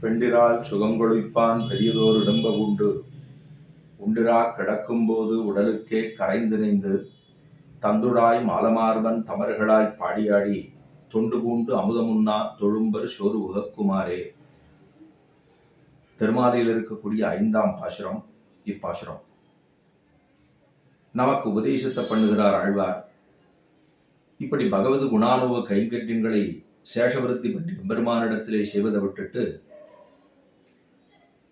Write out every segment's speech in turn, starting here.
பெண்டிரால் சுகங்கொழிப்பான் பெரியதோர் இடம்ப உண்டு உண்டிரா கிடக்கும்போது உடலுக்கே கரைந்து தந்துடாய் மாலமார்பன் தமர்களாய் பாடியாடி தொண்டு பூண்டு அமுதமுன்னா தொழும்பர் சோறு உகக்குமாரே. திருமாலையில் இருக்கக்கூடிய 5ஆம் பாசுரம் இப்பாசுரம். நமக்கு உபதேசத்தை பண்ணுகிறார் ஆழ்வார். இப்படி பகவது குணானுவ கைங்கரியங்களை சேஷவிருத்தி பண்ணி எம்பெருமானிடத்திலே செய்வதை விட்டுட்டு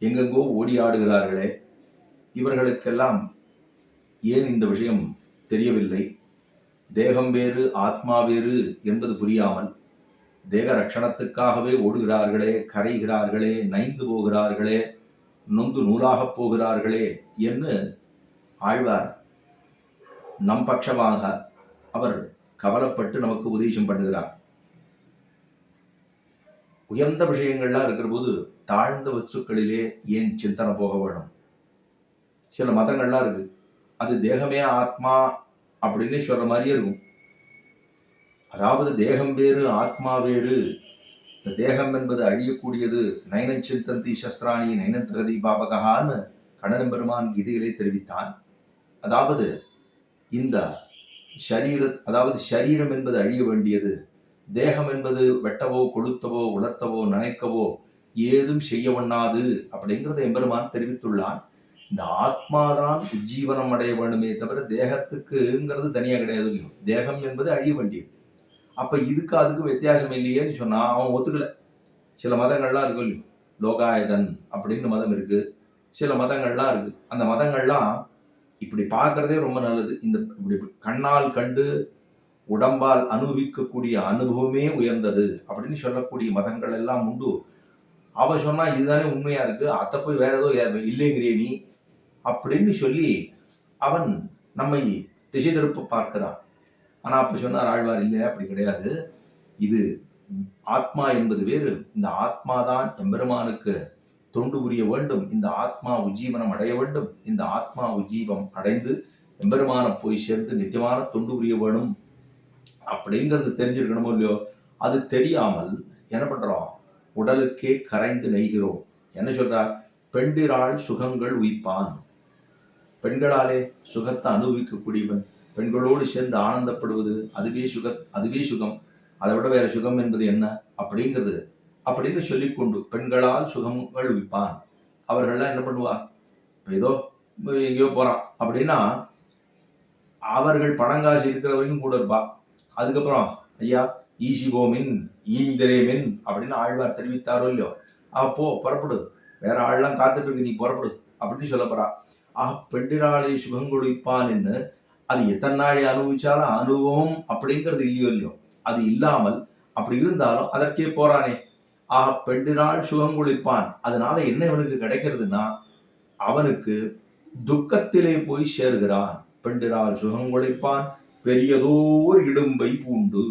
எங்கெங்கோ ஓடி ஆடுகிறார்களே, இவர்களுக்கெல்லாம் ஏன் இந்த விஷயம் தெரியவில்லை? தேகம் வேறு ஆத்மா வேறு என்பது புரியாமல் தேக ரட்சணத்துக்காகவே ஓடுகிறார்களே, கரைகிறார்களே, நைந்து போகிறார்களே, நொந்து நூலாகப் போகிறார்களே என்று ஆழ்வார் நம் பட்சமாக அவர் கவலைப்பட்டு நமக்கு உபதேசம் பண்ணுகிறார். உயர்ந்த விஷயங்கள்லாம் இருக்கிற போது தாழ்ந்த வஸ்துக்களிலே ஏன் சிந்தனை போக வேணும்? சில மதங்கள்லாம் இருக்கு, அது தேகமே ஆத்மா அப்படின்னு சொல்ற மாதிரியே இருக்கும். அதாவது தேகம் வேறு ஆத்மா வேறு, தேகம் என்பது அழியக்கூடியது. நைனன் சிந்தந்தி சஸ்திராணி நைனன் தகதி பாபகான்னு கண்ணன் பெருமான் கீதையிலே தெரிவித்தான். அதாவது இந்த சரீரம் என்பது அழிய வேண்டியது, தேகம் என்பது வெட்டவோ கொளுத்தவோ உலர்த்தவோ நனைக்கவோ ஏதும் செய்ய ஒண்ணாது அப்படிங்கிறத எம்பெருமான் தெரிவித்துள்ளான். இந்த ஆத்மாதான் உஜ்ஜீவனம் அடைய வேண்டுமே தவிர தேகத்துக்குங்கிறது தனியா கிடையாது. தேகம் என்பது அழிய வேண்டியது. அப்ப இதுக்கு அதுக்கு வித்தியாசம் இல்லையேன்னு சொன்னா அவன் ஒத்துக்கல. சில மதங்கள்லாம் இருக்கு இல்லையோ, லோகாயதன் அப்படின்னு மதம் இருக்கு, சில மதங்கள்லாம் இருக்கு. அந்த மதங்கள்லாம் இப்படி பார்க்கறதே ரொம்ப நல்லது. இந்த இப்படி கண்ணால் கண்டு உடம்பால் அனுபவிக்கக்கூடிய அனுபவமே உயர்ந்தது அப்படின்னு சொல்லக்கூடிய மதங்கள் எல்லாம் உண்டு. அவன் சொன்னா இதுதானே உண்மையா இருக்கு, அத்தை போய் வேற ஏதோ இல்லைங்கிறிய நீ அப்படின்னு சொல்லி அவன் நம்மை திசை திருப்ப பார்க்கிறான். ஆனா அப்ப சொன்னார் ஆழ்வார், இல்லை அப்படி கிடையாது, இது ஆத்மா என்பது வேறு, இந்த ஆத்மாதான் எம்பெருமானுக்கு தொண்டு புரிய வேண்டும், இந்த ஆத்மா உஜ்ஜீவனம் அடைய வேண்டும், இந்த ஆத்மா உஜ்ஜீவம் அடைந்து எம்பெருமான போய் சேர்ந்து நித்தியமான தொண்டு புரிய வேணும் அப்படிங்கிறது தெரிஞ்சிருக்கணுமோ இல்லையோ. அது தெரியாமல் என்ன பண்றோம்? உடலுக்கே கரைந்து நெய்கிறோம். என்ன சொல்றார்? பெண்டிரால் சுகங்கள் உய்ப்பான். பெண்களாலே சுகத்தை அனுபவிக்கக்கூடியவன், பெண்களோடு சேர்ந்து ஆனந்தப்படுவது அதுவே சுகம், அதை விட வேற சுகம் என்பது என்ன அப்படிங்கிறது அப்படின்னு சொல்லிக்கொண்டு பெண்களால் சுகங்கள் உய்ப்பான். அவர்கள்லாம் என்ன பண்ணுவா? இப்போ ஏதோ எங்கேயோ போறான் அப்படின்னா அவர்கள் பணங்காசு இருக்கிற வரைக்கும் கூட இருப்பா. அதுக்கப்புறம் ஐயா ஈசிபோமின் ஈந்திரேமின் அப்படின்னு ஆழ்வார் தெரிவித்தாரோ இல்லையோ, அப்போ புறப்படு, வேற ஆள்லாம் காத்துட்டு இருக்கு, நீ புறப்படு அப்படின்னு சொல்ல போறா. பெண்டிராலே சுகங்கொழிப்பான்னு அது எத்தனை நாளை அனுபவிச்சாலும் அனுபவம் அப்படிங்கிறது இல்லையோ, அது இல்லாமல் அப்படி இருந்தாலும் அதற்கே போறானே. பெண்டிரால் சுகங்கொழிப்பான். அதனால என்ன இவனுக்கு கிடைக்கிறதுனா அவனுக்கு துக்கத்திலே போய் சேர்கிறான். பெண்டிரால் சுகங்கொழிப்பான் பெரியதோர் இடும்பை பூண்டு.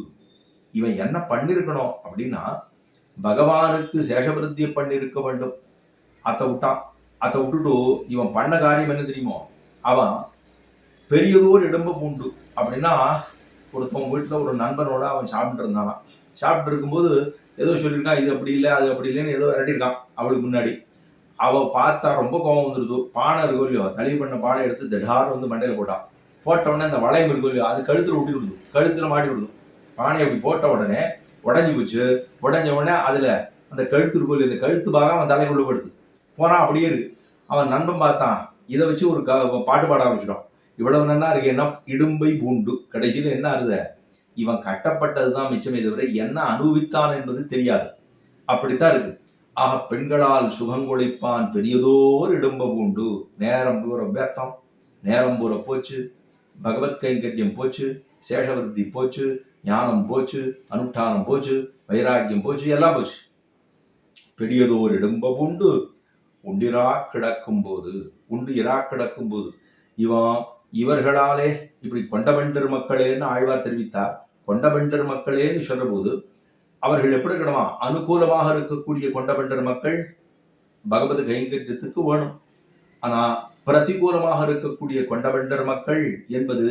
இவன் என்ன பண்ணிருக்கணும் அப்படின்னா பகவானுக்கு சேஷபிருத்தியை பண்ணிருக்க வேண்டும். அதை விட்டுட்டு இவன் பண்ண காரியம் என்ன தெரியுமோ? அவன் பெரியதோர் இடும்பை பூண்டு அப்படின்னா ஒருத்தவங்க வீட்டுல ஒரு நண்பனோட அவன் சாப்பிட்டு இருந்தானா. சாப்பிட்டு இருக்கும்போது ஏதோ சொல்லியிருக்கான், இது அப்படி இல்லை அது அப்படி இல்லைன்னு ஏதோ விரட்டிருக்கான் அவளுக்கு முன்னாடி. அவள் பார்த்தா ரொம்ப கோபம் வந்துடுது. பானை இருக்கோ இல்லையோ, தளி பண்ண பானை எடுத்து திடார்னு வந்து மண்டையில் போட்டான். போட்டவுடனே அந்த வளையம் இருக்கோ இல்லையோ, அது கழுத்தில் ஒட்டி விடுது, கழுத்தில் மாட்டி விடுது. பானை அப்படி போட்ட உடனே உடஞ்சி போச்சு. உடஞ்ச உடனே அதில் அந்த கழுத்து இருக்கோ இல்லையோ, அந்த கழுத்து பாகம் அவன் தலைக்குள்ள படுத்து போனா அப்படியே இருக்கு. அவன் நண்பன் பார்த்தான், இதை வச்சு ஒரு பாட்டு பாட ஆரம்பிச்சிட்டான். இவ்வளவு நன்னா இருக்கு, என்ன இடும்பை பூண்டு. கடைசியில் என்ன ஆகுது? இவன் கட்டப்பட்டதுதான் மிச்சமே தவிர என்ன அனுபவித்தான் என்பது தெரியாது. அப்படித்தான் இருக்கு. பெண்களால் சுகங்கொழிப்பான் பெரியதோர் இடும்ப பூண்டு. நேரம் பூர வியர்த்தம், நேரம் பூர போச்சு, பகவத் கைங்கரியம் போச்சு, சேஷவர்த்தி போச்சு, ஞானம் போச்சு, அனுஷ்டானம் போச்சு, வைராக்கியம் போச்சு, எல்லாம் போச்சு. பெரியதோர் இடும்ப பூண்டு உண்டிரா கிடக்கும் போது, உண்டு இரா கிடக்கும் போது இவர்களாலே இப்படி கொண்டபெண்டர் மக்களேன்னு ஆழ்வார் தெரிவித்தார். கொண்டபெண்டர் மக்களேன்னு சொல்ற போது அவர்கள் எப்படி இருக்கணுமா? அனுகூலமாக இருக்கக்கூடிய கொண்டபெண்டர் மக்கள் பகவத் கைங்கரியத்துக்கு வேணும். ஆனா பிரதிகூலமாக இருக்கக்கூடிய கொண்டபெண்டர் மக்கள் என்பது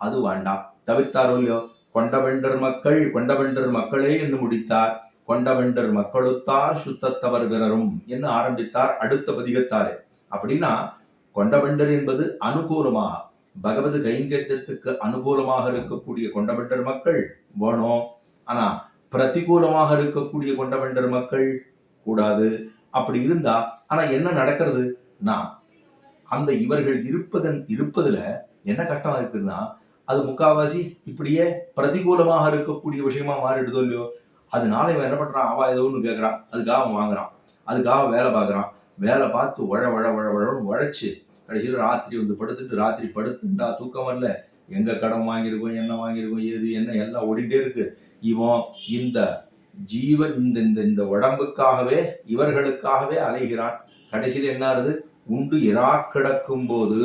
அது வேண்டாம். தவிர்த்தாரோ இல்லையோ, கொண்டபெண்டர் மக்களே என்று முடித்தார். கொண்டவெண்டர் மக்களுத்தார் சுத்தத்தவர் விரரும் என்று ஆரம்பித்தார் அடுத்த பதிகத்தாரே. அப்படின்னா கொண்டவெண்டர் என்பது அனுகூலமாக பகவது கைங்கரியத்துக்கு அனுகூலமாக இருக்கக்கூடிய கொண்டவெண்டர் மக்கள் வேணும். ஆனா பிரதிகூலமாக இருக்கக்கூடிய கொண்டவெண்டர் மக்கள் கூடாது. அப்படி இருந்தா ஆனா என்ன நடக்கிறது? அந்த இவர்கள் இருப்பதுல என்ன கஷ்டம் இருக்குன்னா அது முக்காவாசி இப்படியே பிரதிகூலமாக இருக்கக்கூடிய விஷயமா மாறிடுதோ இல்லையோ. அதனால இவன் என்ன பண்றான், அவா ஏதோ ஒன்று கேட்கறான், அதுக்காக அவன் வாங்குறான், அதுக்காக வேலை பார்க்குறான். வேலை பார்த்து உழைச்சு கடைசியில் ராத்திரி வந்து படுத்துட்டு ராத்திரி படுத்துட்டா தூக்கம் வரல, எங்க கடன் வாங்கியிருக்கோம், என்ன வாங்கியிருக்கோம், ஏது என்ன எல்லாம் ஓடிட்டே இருக்கு. இவன் இந்த ஜீவன் இந்த உடம்புக்காகவே இவர்களுக்காகவே அலைகிறான். கடைசியில் என்ன ஆகுது, உண்டு இறா கிடக்கும் போது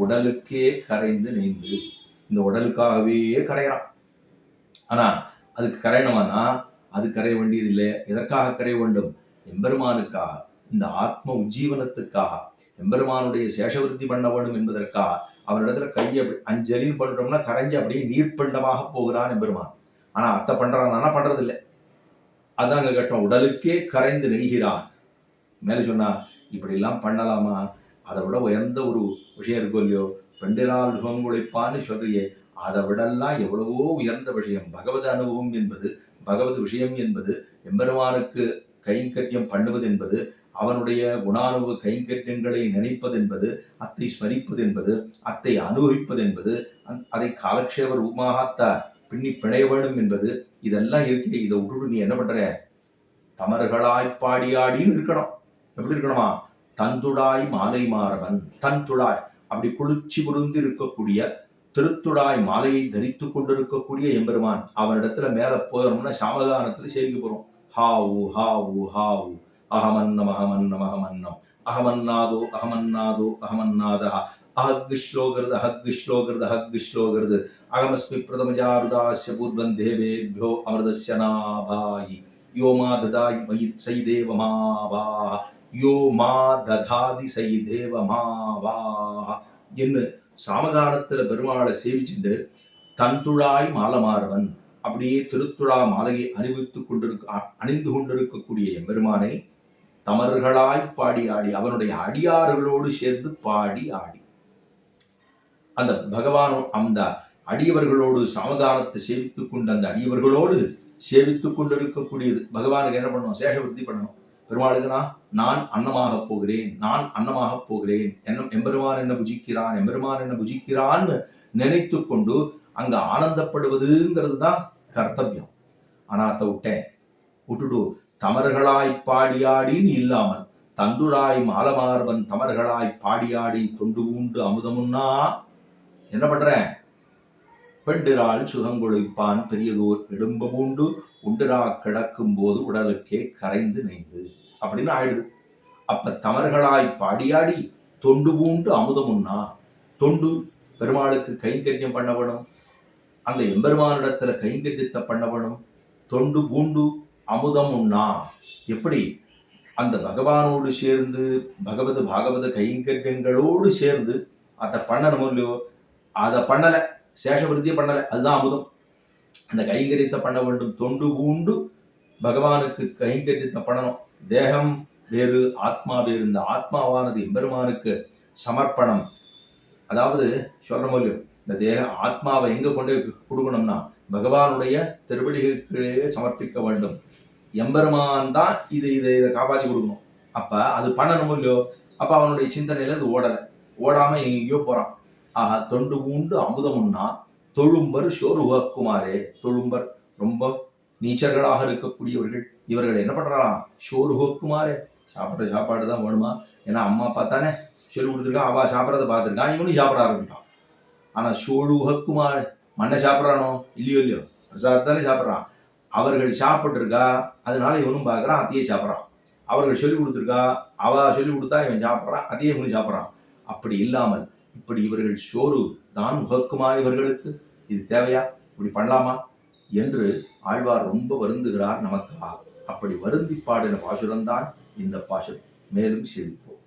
உடலுக்கே கரைந்து நீந்து இந்த உடலுக்காகவே கரையறான். ஆனா அதுக்கு கரையணுமானா அது கரைய வேண்டியது இல்லை. எதற்காக கரைய வேண்டும்? எம்பெருமானுக்காக, இந்த ஆத்ம உஜ்ஜீவனத்துக்காக, எம்பெருமானுடைய சேஷவிருத்தி பண்ண வேண்டும் என்பதற்காக அவனிடத்துல கையை அஞ்சலின்னு பண்றோம்னா கரைஞ்சு அப்படியே நீர்ப்பண்டமாக போகிறான் எம்பெருமான். ஆனா அத்தை பண்றான்னா பண்றது இல்லை. அதாங்க கட்டம். உடலுக்கே கரைந்து நெய்கிறான். மேல சொன்னா இப்படி எல்லாம் பண்ணலாமா? அதை விட உயர்ந்த ஒரு விஷயம் இருக்கும் இல்லையோ. பெண்டினால் நுகங்குழைப்பான்னு சொல்றியே, அதை விடலாம் எவ்வளவோ உயர்ந்த விஷயம். பகவத் அனுபவம் என்பது, பகவத் விஷயம் என்பது, எம்பெருமானுக்கு கைங்கரியம் பண்ணுவது என்பது, அவனுடைய குணானுபவ கைங்கரியங்களை நினைப்பது என்பது, அத்தை ஸ்மரிப்பது என்பது, அத்தை அனுபவிப்பது என்பது, அதை காலக்ஷேப ரூபமாக பின்னி பிணைய வேண்டும் என்பது, இதெல்லாம் இருக்கே. இதை விட்டுட்டு நீ என்ன பண்ற? தமர்களாய் பாடியாடின்னு இருக்கணும். எப்படி இருக்கணுமா? தந்துடாய் மாலை மாறவன், தந்துடாய் அப்படி குளிர்ச்சி புரிந்து இருக்கக்கூடிய திருத்துடாய் மாலையை தரித்து கொண்டிருக்கக்கூடிய எம்பெருமான் அவனிடத்துல மேல போறோம்னா சாமதானத்துல சேவிக்க போறோம். ஹாவு ஹாவு ஹாவு அகமன்னம் அகமன்னம் அகமன்னம் அகமன்னாதோ அகமன்னாதோ அகமன்னாதா அஹக்விஸ்லோகிருது அஹக்விஸ்லோகிருது அஹக்விஸ்லோகிருது அகமஸ்மி பிரதமஜாருதாஸ்ய பூர்வன் தேவேभ्यो அமிர்தஸ்ய நாபாயி யோ மா ததாயி மயி சைதேவ மாவா யோ மா ததாதி சைதேவ மாவா என்று சாமகானத்துல பெருமாளை சேவிச்சுட்டு தன்துழாய் மாலமாறவன் அப்படியே திருத்துழா மாலையை அணிந்து கொண்டிருக்கக்கூடிய எம்பெருமானை தமர்களாய் பாடி ஆடி அவனுடைய அடியார்களோடு சேர்ந்து பாடி ஆடி அந்த பகவானோ அந்த அடியவர்களோடு சாமகானத்தை சேவித்துக் கொண்டு அந்த அடியவர்களோடு சேவித்துக் கொண்டிருக்கக்கூடியது. பகவானுக்கு என்ன பண்ணணும்? சேஷவருத்தி பண்ணணும். பெருமாளுக்குனா நான் அன்னமாக போகிறேன், நான் அன்னமாக போகிறேன், எம்பெருமான் என்ன புஜிக்கிறான், எம்பெருமான் என்ன புஜிக்கிறான்னு நினைத்து கொண்டு அங்க ஆனந்தப்படுவதுங்கிறது தான் கர்த்தவியம். ஆனா அதை விட்டுட்டு தமர்களாய் பாடியாடின்னு இல்லாமல் தந்துடாய் மாலமார்பன் தமர்களாய் பாடியாடி தொண்டு பூண்டு அமுதமுன்னா என்ன பண்றேன்? பெண்டிரால் சுகங்கொழிப்பான் பெரியதோர் இடும்ப பூண்டு உண்டிரா கிடக்கும் போது உடலுக்கே கரைந்து நெய்ந்து அப்படின்னு ஆயிடுது. அப்ப தமர்களாய் பாடியாடி தொண்டு பூண்டு அமுதமுன்னா, தொண்டு பெருமாளுக்கு கைங்கரியம் பண்ண வேணும், அந்த எம்பெருமானிடத்துல கைங்கரியத்தை பண்ண வேணும். தொண்டு பூண்டு அமுதம் உண்ணா எப்படி? அந்த பகவானோடு சேர்ந்து பாகவத கைங்கரியங்களோடு சேர்ந்து அதை பண்ணணும் இல்லையோ. அதை பண்ணல, சேஷவிருத்தியை பண்ணல, அதுதான் அமுதம். அந்த கைங்கரியத்தை பண்ண வேண்டும். தொண்டு பூண்டு பகவானுக்கு கைங்கரியத்தை பண்ணணும். தேகம் வேறு ஆத்மா வேறு. இந்த ஆத்மாவானது எம்பெருமானுக்கு சமர்ப்பணம். அதாவது சொல்ற மூலியம் இந்த தேக ஆத்மாவை எங்க கொண்டு கொடுக்கணும்னா பகவானுடைய திருவடிகளுக்கு சமர்ப்பிக்க வேண்டும். எம்பெருமான் தான் இதை காப்பாற்றி கொடுக்கணும். அப்ப அது பண்ணணும் இல்லையோ. அப்ப அவனுடைய சிந்தனையில இது ஓடாம எங்கேயோ போறான். ஆஹா, தொண்டு பூண்டு அமுதமுன்னா தொழும்பர் ஷோருகுமாரே. தொழும்பர் ரொம்ப நீச்சர்களாக இருக்கக்கூடியவர்கள். இவர்கள் என்ன பண்றான்? ஷோருகுமாரே, சாப்பிட்ற சாப்பாடு தான் வேணுமா? ஏன்னா அம்மா அப்பா தானே சொல்லி கொடுத்துருக்கான், அவா சாப்பிட்றத பார்த்துருக்கான், இவனும் சாப்பிட ஆரம்பிச்சிட்டான். ஆனா ஷோருகுமார் மண்ணை சாப்பிட்றானோ இல்லையோ, பிரசாதத்தானே சாப்பிட்றான். அவர்கள் சாப்பிட்டு இருக்கா, அதனால இவனும் பார்க்குறான், அதையே சாப்பிட்றான். அவர்கள் சொல்லி கொடுத்துருக்கா, அவ சொல்லி கொடுத்தா இவன் சாப்பிட்றான், அதையே இவனும் சாப்பிட்றான். அப்படி இல்லாமல் இப்படி இவர்கள் ஷோரு தான் உகக்குமா? இவர்களுக்கு இது தேவையா? இப்படி பண்ணலாமா என்று ஆழ்வார் ரொம்ப வருந்துகிறார் நமக்காக. அப்படி வருந்தி பாடின பாசுரம்தான் இந்த பாசுரம். மேலும் செழிப்போம்.